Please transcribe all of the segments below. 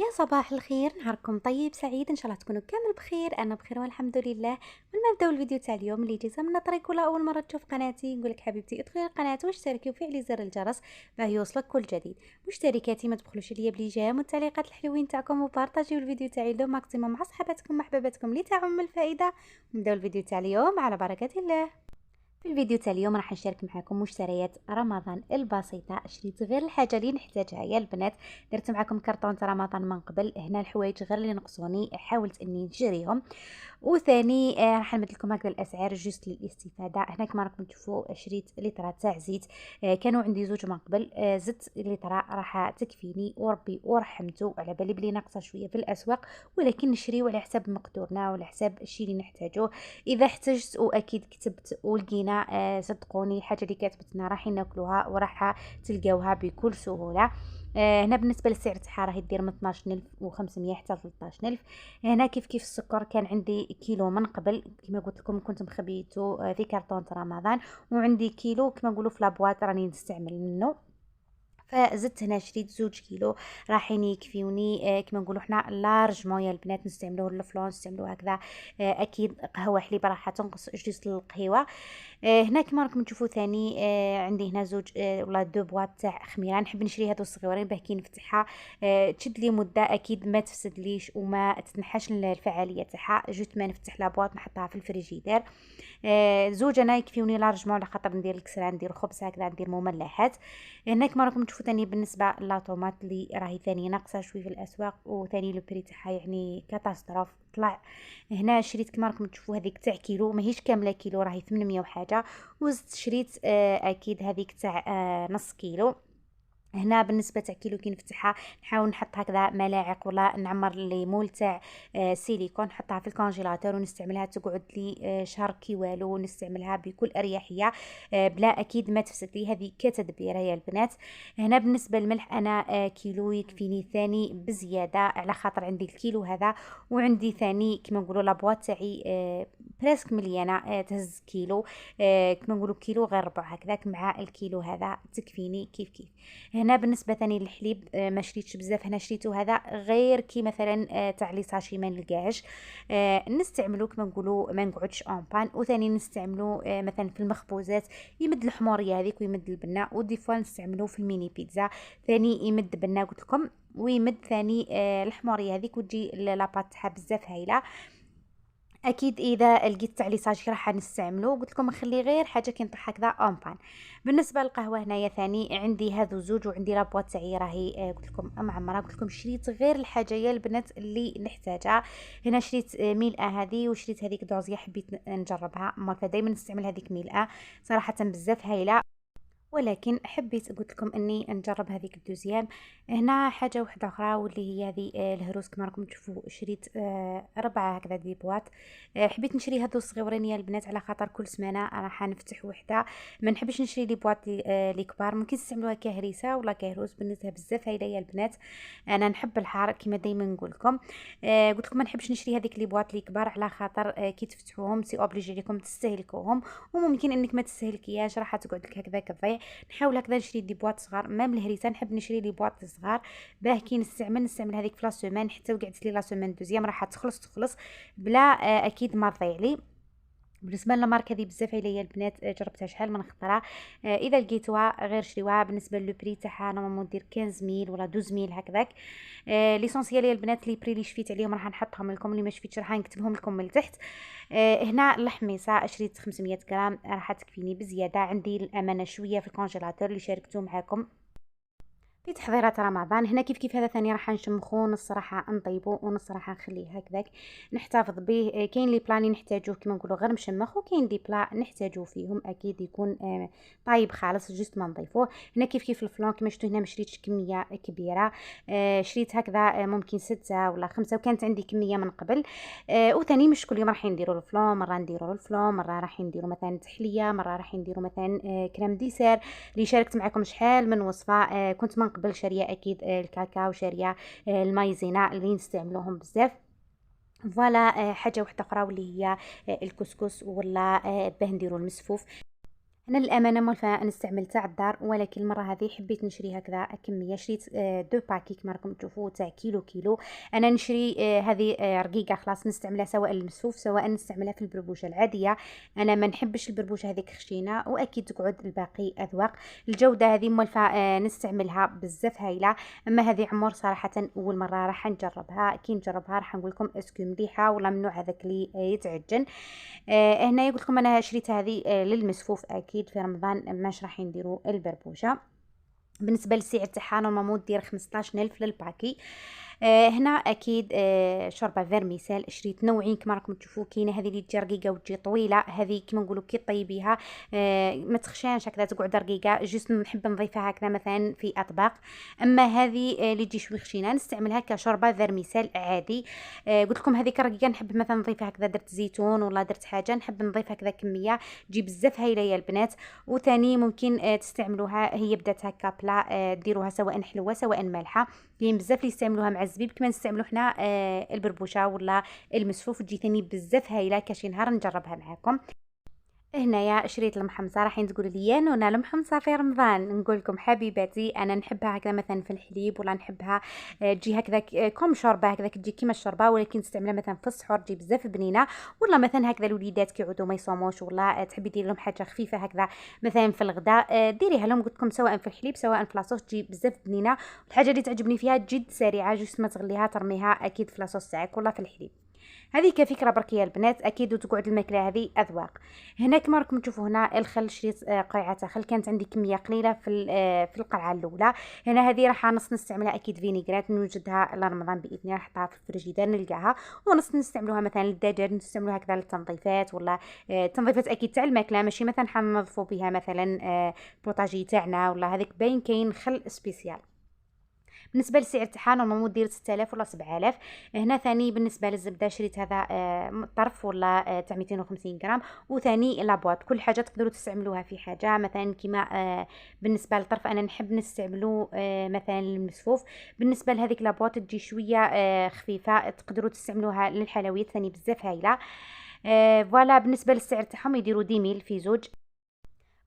يا صباح الخير، نهاركم طيب سعيد ان شاء الله تكونوا كامل بخير. انا بخير والحمد لله. قبل ما نبداو الفيديو تاع اليوم، اللي جيت من طريق ولا اول مره تشوف قناتي، نقول لك حبيبتي ادخلي القناه واشتركي وفعلي زر الجرس باه يوصلك كل جديد. مشتركاتي ما تبخلوش عليا بليجام والتعليقات الحلوين تاعكم، وبارطاجيو الفيديو تاعي لو ماكسيموم مع صحباتكم محبباتكم اللي تعم الفائده. نبداو الفيديو تاع اليوم على بركه الله. في الفيديو تاع اليوم راح نشارك معكم مشتريات رمضان البسيطه. شريت غير الحاجه اللي نحتاجها يا البنات. درت معكم كرتون رمضان من قبل، هنا الحوايج غير اللي نقصوني حاولت اني نشريهم. وثاني راح نمد لكم هكذا الاسعار جوست للاستفاده. هنا كما راكم تشوفوا شريت لتر تاع زيت، كانوا عندي زوج من قبل، زدت لتر راح تكفيني وربي ورحمته. على بالي بلي ناقصه شويه في الاسواق، ولكن نشريو على حساب مقدورنا وعلى حساب الشيء اللي نحتاجوه. اذا احتجت واكيد كتبت ولقينا، صدقوني الحاجه اللي كاتبتنا راح ناكلوها وراح تلقاوها بكل سهوله. هنا بالنسبه للسعر تاعها راهي دير من 12500 حتى 13000. هنا كيف السكر كان عندي كيلو من قبل، كما قلت لكم كنت مخبيته في كرتون رمضان، وعندي كيلو كما نقولوا في لابواط راني نستعمل منه. فزدت هنا شريت 2 كيلو راحين يكفيوني. كما نقولوا حنا لارجمون يا البنات، نستعملوه للفلون نستعملوه هكذا. اكيد قهوه حليب راح تنقص جوز القهوه. هنا كما راكم تشوفوا ثاني، عندي هنا زوج ولا دو بواط تاع خميره. نحب نشري هادو الصغيورين باه كي نفتحها تشد لي مده، اكيد ما تفسدليش وما تنحاش الفعاليه تاعها. جوست ما نفتح لا بواط نحطها في الفريجيدير. زوج انا يكفيوني لارجمون على خاطر ندير الكسره، ندير خبز هكذا، ندير مملحات. هنا كما راكم تشوفوا ثاني بالنسبه لا طوماط اللي راهي ثاني ناقصه شوي في الاسواق، وثاني لو بري تاعها يعني كاتاستروف طلع. هنا شريت كما راكم تشوفوا هذيك تاع كيلو، ماهيش كامله كيلو، راهي 800 وحاجه. وزدت شريت اكيد هذيك تاع نص كيلو. هنا بالنسبه تاع كيلو كي نفتحها نحاول نحط هكذا ملاعق ولا نعمر ليمول تاع سيليكون، نحطها في الكونجيلاتور ونستعملها تقعد لي شهر كي والو، نستعملها بكل اريحيه بلا اكيد ما تفسد لي. هذه كتدبيره يا البنات. هنا بالنسبه للملح انا كيلو يكفيني ثاني بزياده، على خاطر عندي الكيلو هذا، وعندي ثاني كما نقولوا لابواط تاعي بريسك مليانه، تهز كيلو. كما نقولوا كيلو غير ربع هكذاك، مع الكيلو هذا تكفيني كيف. هنا بالنسبه ثاني للحليب ما شريتش بزاف، هنا شريتو هذا غير كي مثلا تاع لي ساشي ما نلقاهش. نستعملو كما نقولوا ما نقعدش اون بان. وثاني نستعملو مثلا في المخبوزات يمد الحموريه هذيك ويمد البنه، ودي فوا نستعملو في الميني بيتزا ثاني يمد بنه قلت لكم، ويمد ثاني الحموريه هذيك وتجي لاباط تاعها بزاف هايله. اكيد اذا لقيت تاع لي ساجي راح نستعملو، قلت لكم نخلي غير حاجه كي نطيح هكذا اون بان. بالنسبه للقهوه هنايا ثاني عندي هذو زوج، وعندي لابواط تاعي راهي قلت لكم معمره. قلت لكم شريت غير الحاجه يا البنات اللي نحتاجها. هنا شريت ميلئه هذه، وشريت هذيك دوزيه حبيت نجربها مرة، دائما نستعمل هذيك ميلئه صراحه بزاف هايله، ولكن حبيت قلت لكم اني نجرب هذيك الدوزيام. هنا حاجه واحده اخرى واللي هي هذه الهروس. كما راكم تشوفوا شريت 4 هكذا دي بواط. حبيت نشري هذو الصغيورين يا البنات على خاطر كل سمانه راح نفتح وحده، ما نحبش نشري لي بواط لي كبار. ممكن تستعملوها كهريسه ولا كهروس، بالنسبه بزاف هايله يا البنات. انا نحب الحار كما دائما نقول لكم. قلت لكم ما نحبش نشري هذيك لي بواط لي كبار على خاطر كي تفتحوهم سي اوبليجي ليكم تستهلكوهم، وممكن انك ما تستهلكياش راح تقعد لك هكذا كضيع. نحاول هكذا نشري دي بواط صغار، مام الهريسه نحب نشري لي بواط صغار باه كي نستعمل هذيك في لا سيمين، حتى وقعت لي لا سيمين دوزيام راح تخلص بلا اكيد ما تضيع لي. بالنسبه للماركه هذه بزاف عليا البنات، جربتها شحال من خطره. اذا لقيتوها غير شريوها. بالنسبه لو بري تاعها نورمالمون دير 15000 ولا 12000 هكذاك. ليسونسيال يا البنات لي بري اللي شفيت عليهم راح نحطهم لكم، اللي ما شفيتش راح نكتبهم لكم من تحت. هنا الحميصه شريت 500 غرام راح تكفيني بزياده. عندي الامانه شويه في الكونجيلاتور اللي شاركته معكم في تحضيرات رمضان. هنا كيف هذا ثاني راح نشمخوه، نص راح نطيبوه ونص راح نخليه هكذاك نحتفظ به. كاين لي بلاني نحتاجوه كما نقولوا غير مشمخ، وكاين لي بلا نحتاجوه فيهم اكيد يكون طايب خالص جست ما نضيفوه. هنا كيف الفلان كما شفتوا هنا ما شريتش كميه كبيره، شريت هكذا ممكن 6 ولا 5، وكانت عندي كميه من قبل. وثاني مش كل يوم راح نديروا الفلان، مره نديروا الفلان، مره راح نديروا مثلا تحليه، مره راح نديروا مثلا كريم ديسير اللي شاركت معكم شحال من وصفه. كنت من قبل شاريه اكيد الكاكاو، شاريه المايزينا اللي نستعملوهم بزاف. فوالا حاجه واحده اخرى واللي هي الكسكس ولا باه نديروا المسفوف. انا للامانه مولفه نستعمل تاع الدار، ولكن المره هذه حبيت نشري هكذا كميه. شريت دو باكي كما راكم تشوفوا تاع كيلو. انا نشري هذه رقيقه خلاص نستعملها سواء المسفوف سواء نستعملها في البربوشه العاديه. انا ما نحبش البربوشه هذيك خشينه، واكيد تقعد الباقي اذواق. الجوده هذه مولفه نستعملها بزاف هايله. اما هذه عمر صراحه اول مره راح نجربها، كي نجربها راح نقول لكم اسكو مليحه ولا من نوع هذاك اللي يتعجن. هنايا قلت لكم انا شريت هذه للمسفوف، اكيد في رمضان ماش راح نديروا البربوشه. بالنسبه للسعر تاعها نورمالمون دير 15,000 للباكي. هنا اكيد شوربه فيرميسيل شريت نوعين كما راكم تشوفوا. كاينه هذه اللي تجي رقيقه وتجي طويله، هذه كيما نقولوا كي طيبيها ما تخشانش هكذا تقعد رقيقه، جوست نحب نضيفها هكذا مثلا في اطباق. اما هذه اللي تجي شوي خشينه نستعملها كشوربه فيرميسيل عادي. قلت لكم هذيك رقيقه نحب مثلا نضيفها هكذا، درت زيتون ولا درت حاجه نحب نضيف هكذا كميه تجي بزاف هايله يا البنات. وثاني ممكن تستعملوها هي بدات هكا بلا، ديروها سواء حلوه سواء مالحه. كاين بزاف اللي يستعملوها مع الزبيب كما نستعملو حنا البربوشه ولا المسفوف، تجي ثاني بزاف هايله. كاشي نهار نجربها معاكم. هنايا شريت المحمصه. راحين تقولوا لي انا المحمصه في رمضان، نقول لكم حبيباتي انا نحبها هكذا مثلا في الحليب، ولا نحبها تجي هكذا كوم شوربه هكذا تجي كيما الشوربه، ولكن نستعملها مثلا في السحور تجي بزاف بنينه. ولا مثلا هكذا الوليدات كيعودوا ما يصوموش ولا تحبي ديري لهم حاجه خفيفه هكذا مثلا في الغداء، ديريها لهم قلت لكم سواء في الحليب سواء في لاصوص تجي بزاف بنينه. الحاجه اللي تعجبني فيها جد سريعه، جوست ما تغليها ترميها اكيد في لاصوص تاعك ولا في الحليب. هذه كفكره برك يا البنات، اكيد وتقعد الماكله هذه اذواق. هنا كما راكم تشوفوا هنا الخل شريت قرعه خل، كانت عندي كميه قليله في القرعه الاولى. هنا هذه راح نص نستعملها اكيد فينيغرات نوجدها لرمضان باذن الله، نحطها في الفريجيدير نلقاها. ونص نستعملوها مثلا للدجاج، نستعملوها هكذا للتنظيفات ولا تنظيفات اكيد تاع الماكله، ماشي مثلا حننظفوا بها مثلا بوطاجي تاعنا ولا هذيك باين كاين خل سبيسيال. بالنسبه للسعر تاعها نورمالمون دير 6000 ولا 7000. هنا ثاني بالنسبه للزبده شريت هذا طرف ولا تاع 250 غرام، وثاني لابواط. كل حاجه تقدروا تستعملوها في حاجه مثلا كيما بالنسبه للطرف انا نحب نستعملو مثلا المسفوف. بالنسبه لهذيك لابواط تجي شويه خفيفه، تقدروا تستعملوها للحلويات ثاني بزاف هايله. فوالا بالنسبه للسعر تاعهم يديروا 10,000 في زوج.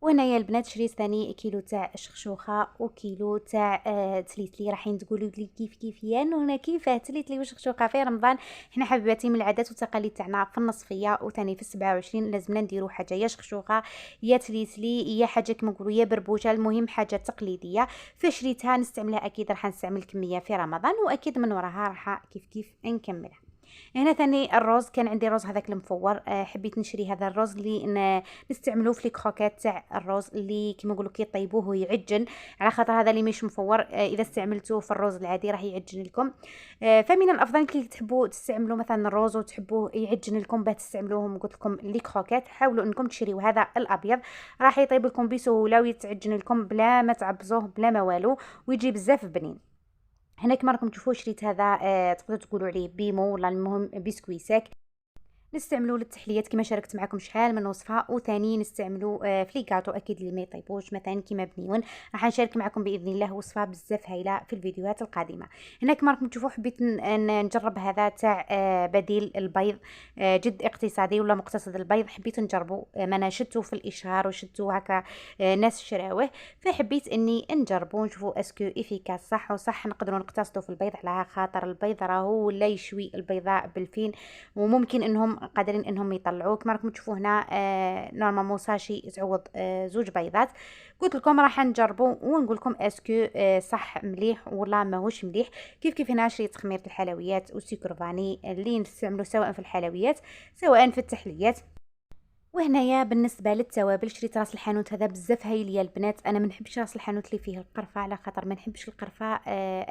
وهنايا البنات شريت ثاني كيلو تاع شخشوخه وكيلو تاع تليتلي. راحين تقولوا لي كيف هنا كيفاه تليتلي وشخشوخه في رمضان؟ حنا حبيباتي من العادات والتقاليد تاعنا في النصفيه وثاني في 27 لازمنا نديروا حاجه يا شخشوخه يا تليتلي يا حاجه كما نقولوا يا بربوشه، المهم حاجه تقليديه. فشريتها نستعملها اكيد راح نستعمل كميه في رمضان، واكيد من وراها راح كيف نكملها. هنا ثاني الرز، كان عندي الرز هذاك المفور، حبيت نشري هذا الرز اللي نستعملوه في الكروكات تاع الرز اللي كما نقولوا كيطيبوه ويعجن، على خاطر هذا اللي مش مفور اذا استعملتوه في الرز العادي راح يعجن لكم. فمن الافضل كي تحبوا تستعملوا مثلا الرز وتحبوه يعجن لكم باه تستعملوهم قلت لكم لي كروكات، حاولوا انكم تشريوا هذا الابيض راح يطيب لكم بسهوله ويتعجن لكم بلا ما تعبزوه بلا ما والو، ويجي بزاف بنين. هنا كما راكم تشوفوا شريت هذا تقدروا تقولوا عليه بيمو ولا المهم بسكوي ساك، نستعملو للتحليات كما شاركت معكم شحال من وصفه. وثاني نستعملو في لي كاطو اكيد اللي ما يطيبوش مثلا كيما بنيون، راح نشارك معكم باذن الله وصفه بزاف هايله في الفيديوهات القادمه. هنا كما راكم تشوفوا حبيت نجرب هذا تاع بديل البيض، جد اقتصادي ولا مقتصد البيض، حبيت نجربه. ما انا شفتو في الاشهار وشفتو هكا ناس شراوه، فحبيت اني نجربه نشوفوا اسكو افيكاس صح وصح نقدروا نقتصدوا في البيض، على خاطر البيض راهو ولا يشوي البيضاء بالفين، وممكن انهم قادرين انهم يطلعوه. كما راكم تشوفوا هنا نورمالمون ساشي تعوض زوج بيضات. قلت لكم راح نجربوا ونقول لكم اسكو صح مليح ولا ماهوش مليح. كيف هنا شريت خميره الحلويات وسكر فاني اللي نستعملوا سواء في الحلويات سواء في التحليات. وهنايا بالنسبه للتوابل شريت راس الحانوت هذا بزاف هايل يا البنات. انا ما نحبش راس الحانوت اللي فيه القرفه، على خاطر ما نحبش القرفه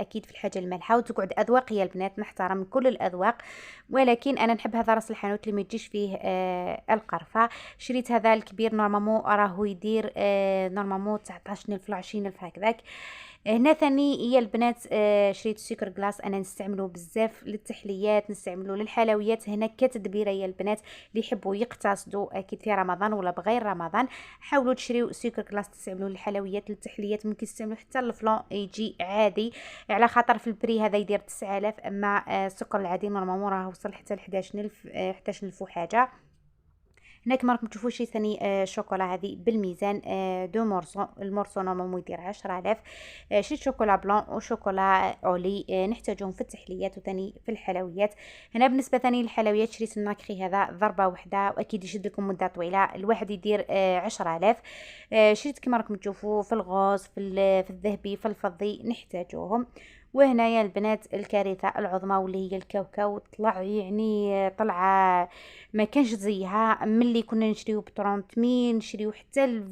اكيد في الحاجه المالحه، وتقعد اذواق يا البنات نحترم كل الاذواق، ولكن انا نحب هذا راس الحانوت اللي ما يجيش فيه القرفه. شريت هذا الكبير نورمالمون راهو يدير نورمالمون 19,000 ولا 20,000 هكذاك. هنا ثاني يا البنات شريت سكر جلاس، انا نستعملوه بزاف للتحليات نستعملوه للحلويات. هنا كتدبيره يا البنات اللي يحبوا يقتصدوا اكيد في رمضان ولا بغير رمضان، حاولوا تشريو سكر جلاس تستعملوه للحلويات للتحليات، ممكن تستعملوه حتى الفلون يجي عادي، على خاطر في البري هذا يدير 9000، اما السكر العادي نورمالمون راه وصل حتى ل 11,000 11,000 وحاجه. هنا كما راكم تشوفوا شريت ثاني شوكولا هذه بالميزان، دو مورسو، المورسو نورمالمون يدير 10000. شريت شوكولا بلون وشوكولا اولي نحتاجهم في التحليات وثاني في الحلويات. هنا بالنسبه ثاني للحلويات شريت الناكري هذا ضربه واحده واكيد يشد لكم مده طويله، الواحد يدير 10000. شريت كما راكم تشوفوا في الغوز، في الذهبي، في الفضي نحتاجوهم. وهنايا البنات الكارثه العظمى واللي هي الكاوكاو، طلع يعني طلعه ما كانش زيها ملي كنا نشريو ب 30 نشريو حتى ل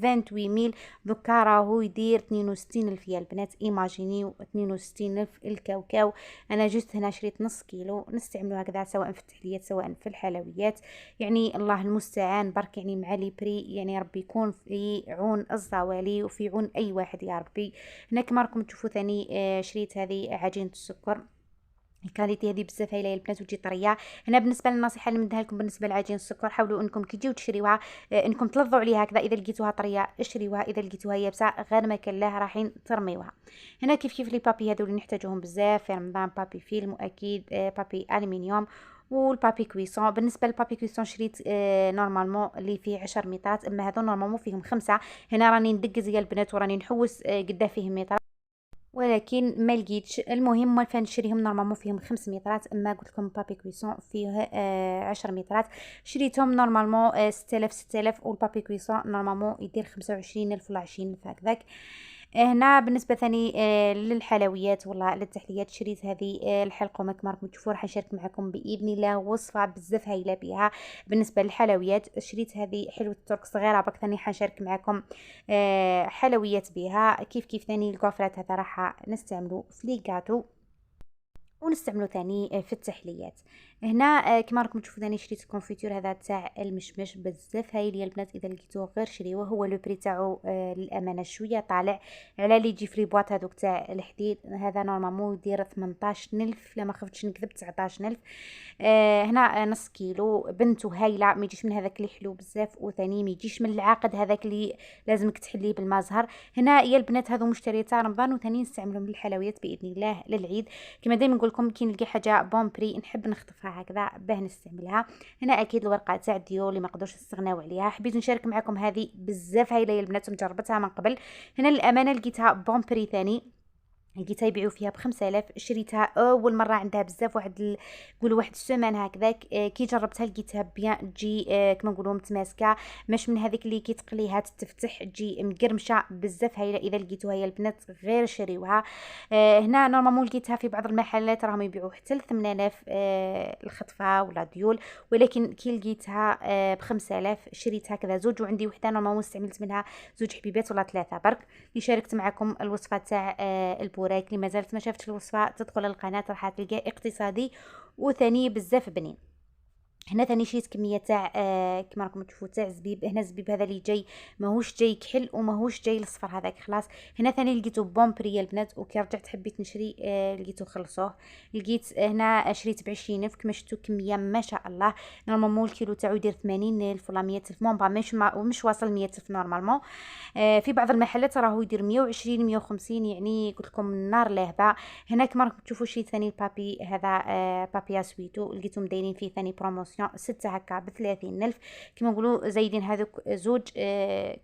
28000، دوكا راهو يدير 62000 يا البنات. ايماجينيو 62000 الكاوكاو. انا جوست هنا شريت نص كيلو نستعملو هكذا سواء في التحليات سواء في الحلويات، يعني الله المستعان برك، يعني مع لي بري يعني ربي يكون في عون الزوالي وفي عون اي واحد يا ربي. هنا كما راكم تشوفوا ثاني شريت هذه عجينه السكر، الكاليتي هذه بزاف هايله يا البنات وتجي طريه. هنا بالنسبه للنصيحه اللي مديها لكم بالنسبه لعجين السكر، حاولوا انكم كي تجيو تشريوها انكم تلظوا عليها هكذا، اذا لقيتوها طريه اشريوها، اذا لقيتوها يابسه غير ما كان له راحين ترميوها. هنا كيف لي بابي هذو اللي نحتاجوهم بزاف في رمضان، بابي فيلم واكيد بابي الومنيوم والبابي كويسون. بالنسبه للبابي كويسون شريت نورمالمون اللي فيه 10 مترات، اما هذو نورمالمون فيهم 5. هنا راني ندقز يا البنات وراني نحوس قدا فيهم متر ولكن ما لقيتش. المهم فين نشريهم نورمالمون فيهم 5 مترات، اما قلت لكم بابي كويسون فيه 10 مترات شريتهم نورمالمون 6000 والبابي كويسون نورمالمون يدير 25000 ولا 20000 هكذاك. هنا بالنسبه ثاني للحلويات ولا للتحليات شريت هذه الحلقومه كما راكم تشوفوا، راح نشارك معكم باذن الله وصفه بزاف هايله بها. بالنسبه للحلويات شريت هذه حلوه الترك صغيره برك، ثاني حنشارك معكم حلويات بها. كيف ثاني الكوافرات هذا راح نستعملو في لي غاتو ونستعملو ثاني في التحليات. هنا كما راكم تشوفوا ثاني شريت الكونفيتور هذا تاع المشمش بزاف هايل يا البنات، اذا لقيتوه غير شريوه، هو لو بري تاعو للامانه شويه طالع على اللي يجي في لي بواط هذوك تاع الحديد. هذا نورمالمون يدير 18000 لا ما خفتش نكذب 19000. هنا نص كيلو بنتو هايله، ما يجيش من هذاك اللي حلو بزاف وثاني ما يجيش من العاقد هذاك اللي لازمك تحليه بالماء زهر. هنا يا البنات هذو مشتريه تاع رمضان وثاني نستعملهم للحلويات باذن الله للعيد. كما دائما نقول لكم كي نلقى حاجه بون بري نحب نخطفها هكذا باه نستعملها. هنا اكيد الورقه تاع ديول اللي ما نقدرش نستغناو عليها، حبيت نشارك معكم هذه بزاف هايله يا البنات مجربتها من قبل. هنا الامانه لقيتها بون بري ثاني، لقيتها يبيعوا فيها ب5000، شريتها اول مره عندها بزاف قولوا واحد السيمان هكذاك. كي جربتها لقيتها بيان تجي كما نقولوا متماسكه، مش من هذيك اللي كي تقليها تفتح تجي مقرمشه بزاف هايله. اذا لقيتوها يا البنات غير شريوها. هنا نورمالمون لقيتها في بعض المحلات راهم يبيعوا حتى ل 8000 الخطفه ولا ديول، ولكن كي لقيتها ب5000 شريتها كذا زوج، وعندي وحده نورمالمون استعملت منها زوج حبيبات ولا 3 برك. اللي شاركت معكم الوصفه تاع البوراك، اللي مازالت ما شافتش الوصفه تدخل للقناه راح تلقى اقتصادي وثاني بزاف بنين. هنا ثاني شريت كميه تاع كما راكم تشوفوا تاع زبيب. هنا الزبيب هذا اللي جاي ماهوش جاي كحل وماهوش جاي الصفر هذاك خلاص. هنا ثاني لقيتو بون بري البنات، وكي رجعت حبيت نشري لقيتو خلصوه. لقيت هنا شريت ب20000 كما شفتوا كميه ما شاء الله. نورمالمون الكيلو تاعو يدير 80000 ولا 100000 مون مش واصل 100000 نورمالمون. في بعض المحلات راهو يدير 120 150، يعني قلت لكم النار لهبه. هنا كما راكم تشوفوا شريت ثاني البابي هذا بابيا سويتو، لقيتهم دايرين فيه ثاني بروموسيون 6 هكا ب30000. كما نقولوا زايدين هذوك زوج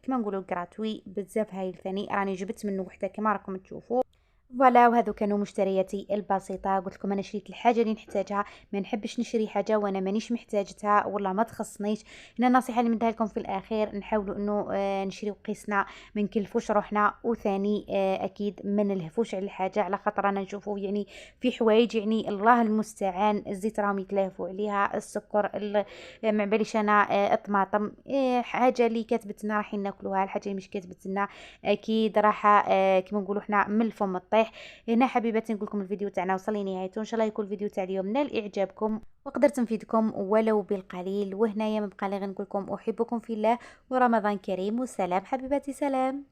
كما نقولوا غراتوي بزاف هايل. ثاني راني جبت منه وحده كما راكم تشوفوا. فوالا وهذو كانوا مشترياتي البسيطه. قلت لكم انا شريت الحاجه اللي نحتاجها، ما نحبش نشري حاجه وانا مانيش محتاجتها ولا ما تخصنيش. هنا النصيحه اللي نديها لكم في الاخير، نحاولوا انه نشريو قيسنا، ما نكلفوش روحنا، وثاني اكيد ما نلهفوش على الحاجه، على خاطر انا نشوفوا يعني في حوايج يعني الله المستعان الزيت راهم يتلهفوا عليها، السكر ما باليش انا الطماطم حاجه اللي كاتبت لنا راح ناكلوها، الحاجه اللي مش كاتبت لنا اكيد راح كما نقولوا احنا من الفم الطيح. هنا حبيباتي نقول لكم الفيديو تاعنا وصل لنهايته، ان شاء الله يكون الفيديو تاع اليوم نال اعجابكم وقدرت نفيدكم ولو بالقليل. وهنايا ما بقى لي غير نقول لكم احبكم في الله ورمضان كريم والسلام حبيباتي، سلام.